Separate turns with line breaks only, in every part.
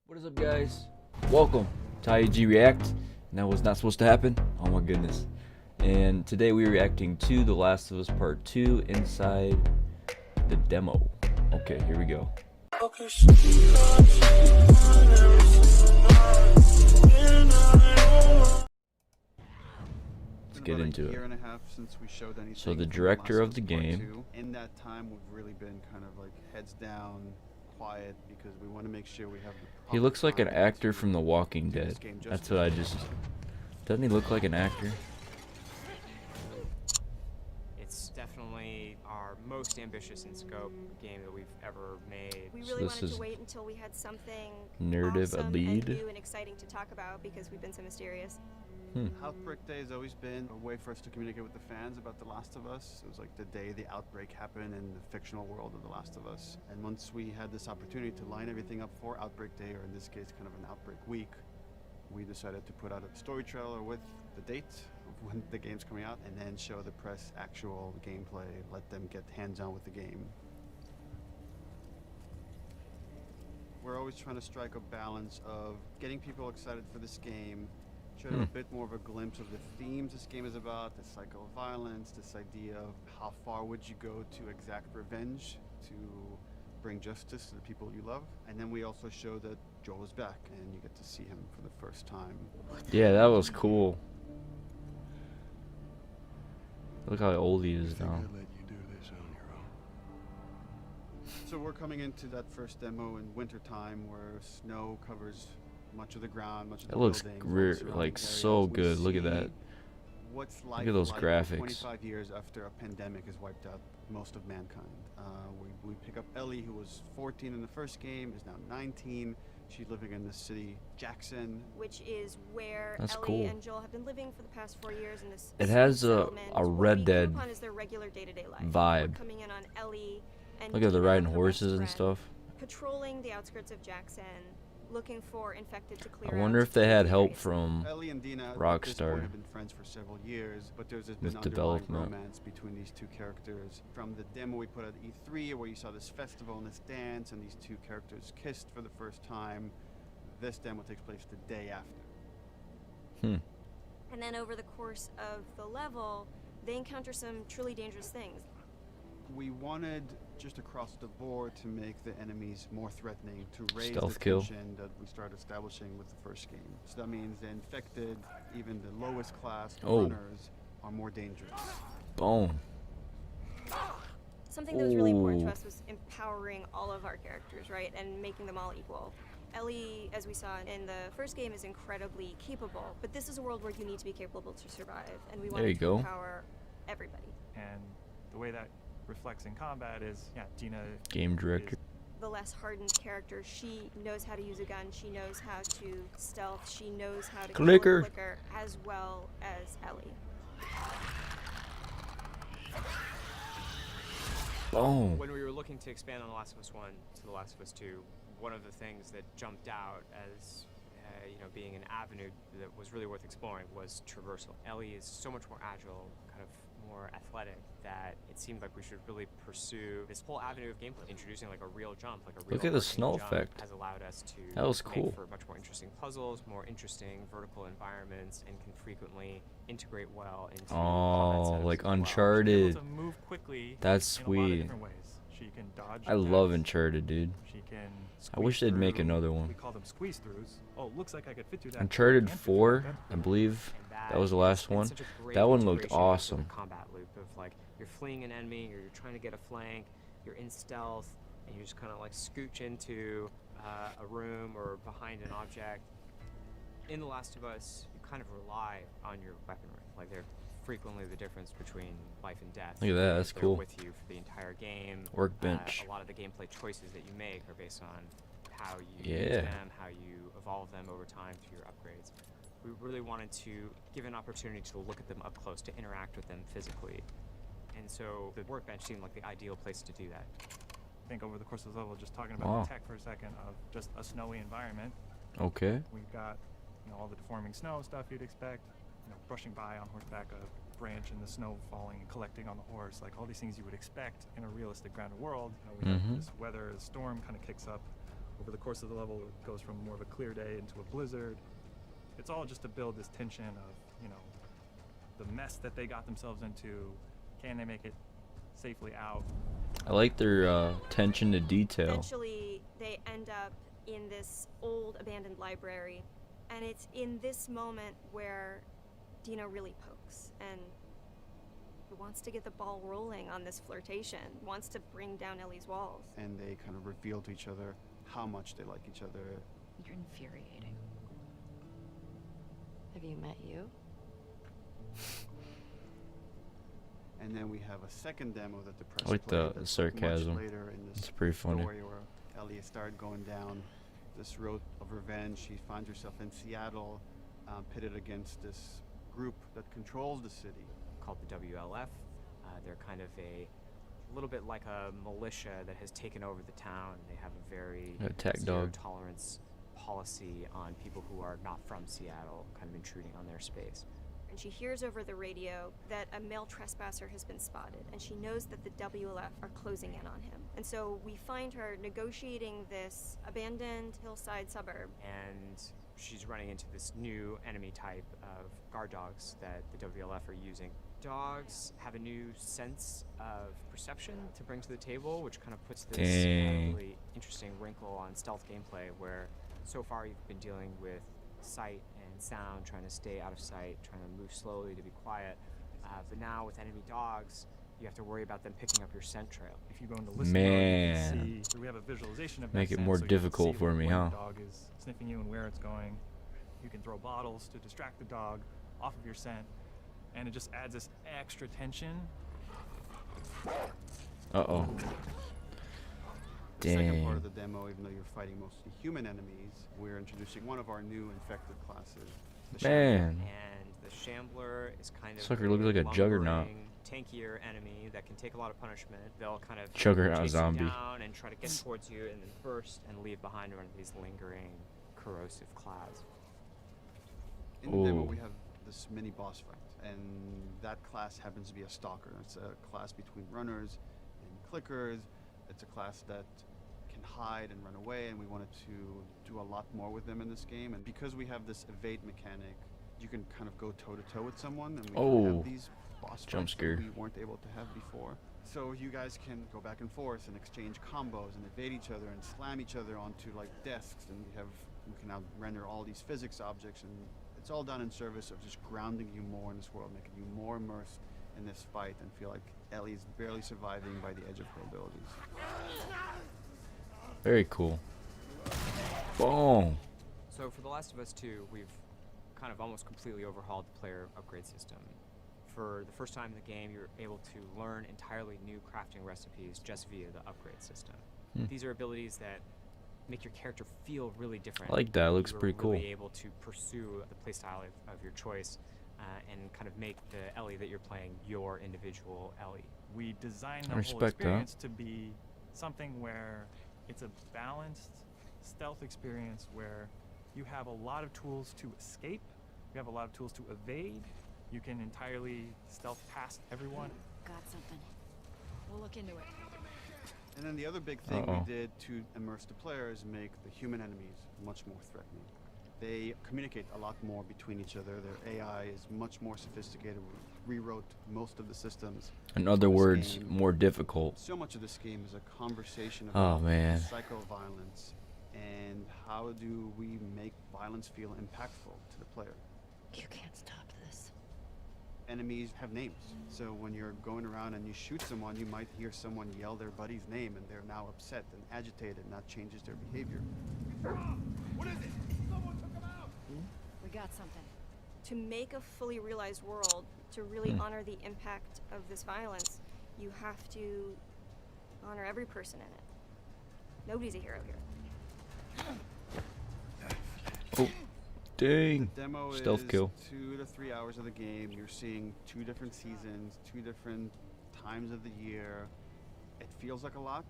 What is up, guys? Welcome to I.E.G React. And that was not supposed to happen. Oh my goodness. And today we're reacting to The Last of Us Part 2 inside the demo. Okay, here we go. Let's get into it. So the director of the game.
In that time, we've really been kind of like heads down, quiet, because we want to make sure we have the
He looks like an
time
actor
to
from The Walking
do this
Dead.
game
That's
justice.
what I just... Doesn't he look like an actor?
It's definitely our most ambitious in scope game that we've ever made.
We
So
really
this
wanted
is
to wait until we had something
narrative
awesome
lead.
and new and exciting to talk about because we've been so mysterious.
Outbreak Day has always been a way for us to communicate with the fans about The Last of Us. It was like the day the outbreak happened in the fictional world of The Last of Us. And once we had this opportunity to line everything up for Outbreak Day, or in this case, kind of an Outbreak Week, we decided to put out a story trailer with the date of when the game's coming out, and then show the press actual gameplay, let them get hands-on with the game. We're always trying to strike a balance of getting people excited for this game, show them a bit more of a glimpse of the themes this game is about, the cycle of violence, this idea of how far would you go to exact revenge to bring justice to the people you love. And then we also show that Joel is back and you get to see him for the first time.
Yeah, that was cool. Look how old he is now.
So we're coming into that first demo in winter time where snow covers much of the ground, much of the
It looks
buildings, all the surrounding
like so
areas. We
good. Look at
see
that.
What's life
at those
like
graphics.
25 years after a pandemic has wiped out most of mankind. We pick up Ellie, who was 14 in the first game, is now 19. She's living in the city Jackson,
Which is where
That's
Ellie
cool.
and Joel have been living for the past 4 years in this
It has a
settlement, what
Red
we
Dead
grew upon as their regular day-to-day life.
vibe.
We're coming in on Ellie and
Look at the
Dina,
riding
her best
horses and
friend,
stuff.
patrolling the outskirts of Jackson, looking for infected to clear
I
out
wonder if they had help
areas.
from
Ellie and Dina at this
Rockstar
point have been friends for several years, but there's this
with
been underlying
development.
romance between these two characters. From the demo we put at E3, where you saw this festival and this dance, and these two characters kissed for the first time, this demo takes place the day after.
And then over the course of the level, they encounter some truly dangerous things.
We wanted just across the board to make the enemies more threatening, to raise
Stealth
the
kill.
tension that we started establishing with the first game. So that means the infected, even the lowest class runners, are more dangerous.
Boom.
Something that was really important to
Ooh.
us was empowering all of our characters, right? And making them all equal. Ellie, as we saw in the first game, is incredibly capable, but this is a world where you need to be capable to survive, and we
There
wanted
you
to
go.
empower everybody.
And the way that reflects in combat is, Dina
Game director.
The less hardened character, she knows how to use a gun, she knows how to stealth, she knows how to kill a
Clicker.
clicker, as well as Ellie.
Boom.
When we were looking to expand on The Last of Us 1 to The Last of Us 2, one of the things that jumped out as being an avenue that was really worth exploring was traversal. Ellie is so much more agile, kind of more athletic, that it seemed like we should really pursue this whole avenue of gameplay. Introducing like a real jump, like a real
Look at the
arcing
snow
jump
effect.
has allowed us to
That was
make
cool.
for much more interesting puzzles, more interesting vertical environments, and can frequently integrate well into combat
Oh,
setups
like
as well.
Uncharted.
able to move quickly
That's
in a lot of
sweet.
different ways. She can dodge
I love
attacks.
Uncharted, dude.
She can
I wish they'd make
through-
another one.
We call them squeeze throughs. Oh, looks like I could fit through that.
Uncharted
Can't fit through
4,
that.
I believe.
And
That was the
has
last
been
one.
such a great
That one looked
integration into the
awesome.
combat loop of like you're fleeing an enemy, or you're trying to get a flank, you're in stealth, and you just kind of like scooch into a room or behind an object. In The Last of Us, you kind of rely on your weaponry. Like they're frequently the difference between life and death.
Look at that, that's
They're
cool.
with you for the entire game.
Workbench.
A lot of the gameplay choices that you make are based on how you
Yeah.
use them, how you evolve them over time through your upgrades. We really wanted to give an opportunity to look at them up close, to interact with them physically. And so the workbench seemed like the ideal place to do that.
I think over the course of the level, just talking about
Wow.
the tech for a second of just a snowy environment,
Okay.
we've got all the deforming snow stuff you'd expect, brushing by on horseback, a branch in the snow falling and collecting on the horse, like all these things you would expect in a realistic grounded world. We have
Mhm.
this weather, the storm kind of kicks up Over the course of the level, it goes from more of a clear day into a blizzard. It's all just to build this tension of, the mess that they got themselves into. Can they make it safely out?
I like their attention to detail.
Eventually, they end up in this old abandoned library, and it's in this moment where Dino really pokes and wants to get the ball rolling on this flirtation, wants to bring down Ellie's walls.
And they kind of reveal to each other how much they like each other.
You're infuriating. Have you met you?
And then we have a second demo that the press
I like
played
the
that's
sarcasm.
much later in this
It's pretty funny.
story where Ellie started going down this road of revenge. She finds herself in Seattle, pitted against this group that controls the city.
Called the WLF. They're kind of a little bit like a militia that has taken over the town. They have a very
Attack
zero
dog.
tolerance policy on people who are not from Seattle, kind of intruding on their space.
And she hears over the radio that a male trespasser has been spotted, and she knows that the WLF are closing in on him. And so we find her negotiating this abandoned hillside suburb.
And she's running into this new enemy type of guard dogs that the WLF are using. Dogs have a new sense of perception to bring to the table, which kind of puts this really interesting wrinkle on stealth gameplay, where so far you've been dealing with sight and sound, trying to stay out of sight, trying to move slowly to be quiet. But now with enemy dogs, you have to worry about them picking up your scent trail.
If you go into listen
Man.
mode, you can see we have a visualization of that
Make it
scent,
more
so you can
difficult
see
for me,
when
huh?
the dog is sniffing you and where it's going. You can throw bottles to distract the dog off of your scent, and it just adds this extra tension.
Uh-oh.
The second part
Dang.
of the demo, even though you're fighting mostly human enemies, we're introducing one of our new infected classes. The Shambler.
Man.
And the Shambler is kind of
Sucker looks like a juggernaut.
lumbering, tankier enemy that can take a lot of punishment. They'll kind of
Juggernaut
chase
zombie.
you down and try to get towards you and then burst and leave behind one of these lingering corrosive clouds.
In the demo,
Ooh.
we have this mini boss fight, and that class happens to be a stalker. It's a class between runners and clickers. It's a class that can hide and run away, and we wanted to do a lot more with them in this game. And because we have this evade mechanic, you can kind of go toe-to-toe with someone, and we can
Oh.
have these boss
Jump
fights
scare.
that we weren't able to have before. So you guys can go back and forth and exchange combos and evade each other and slam each other onto like desks, and we can now render all these physics objects, and it's all done in service of just grounding you more in this world, making you more immersed in this fight and feel like Ellie's barely surviving by the edge of her abilities.
Very cool. Boom.
So for The Last of Us 2, we've kind of almost completely overhauled the player upgrade system. For the first time in the game, you're able to learn entirely new crafting recipes just via the upgrade system. These are abilities that make your character feel really different.
I like that. It looks
You were
pretty cool.
really able to pursue the playstyle of your choice and kind of make the Ellie that you're playing your individual Ellie.
We designed the
I
whole
respect that.
experience to be something where it's a balanced stealth experience where you have a lot of tools to escape, you have a lot of tools to evade, you can entirely stealth past everyone.
Got something. We'll look into it.
And then the other big thing
Uh-oh.
we did to immerse the player is make the human enemies much more threatening. They communicate a lot more between each other. Their AI is much more sophisticated. We rewrote most of the systems.
In other
This
words,
game-
more difficult.
So much of this game is a conversation
Oh,
about
man.
psycho-violence and how do we make violence feel impactful to the player.
You can't stop this.
Enemies have names. So when you're going around and you shoot someone, you might hear someone yell their buddy's name, and they're now upset and agitated, and that changes their behavior.
We got something.
To make a fully realized world, to really honor the impact of this violence, you have to honor every person in it. Nobody's a hero here.
Oh, dang.
Demo
Stealth
is
kill.
2 to 3 hours of the game. You're seeing 2 different seasons, 2 different times of the year. It feels like a lot,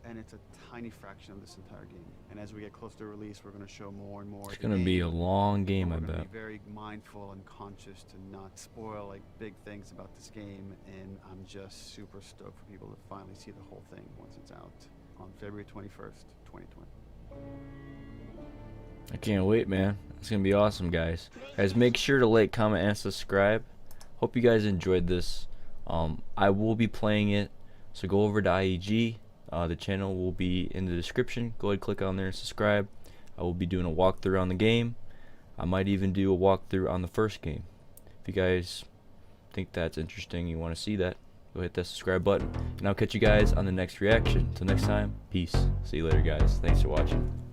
and it's a tiny fraction of this entire game. And as we get close to release, we're going to show more and more.
It's
of the
gonna be a
game.
long game,
We're
I
gonna
bet.
be very mindful and conscious to not spoil like big things about this game, and I'm just super stoked for people to finally see the whole thing once it's out on February 21st, 2020.
I can't wait, man. It's gonna be awesome, guys. Guys, make sure to like, comment, and subscribe. Hope you guys enjoyed this. I will be playing it, so go over to I.E.G. The channel will be in the description. Go ahead, click on there and subscribe. I will be doing a walkthrough on the game. I might even do a walkthrough on the first game. If you guys think that's interesting, you want to see that, go hit that subscribe button. And I'll catch you guys on the next reaction. Until next time, peace. See you later, guys. Thanks for watching.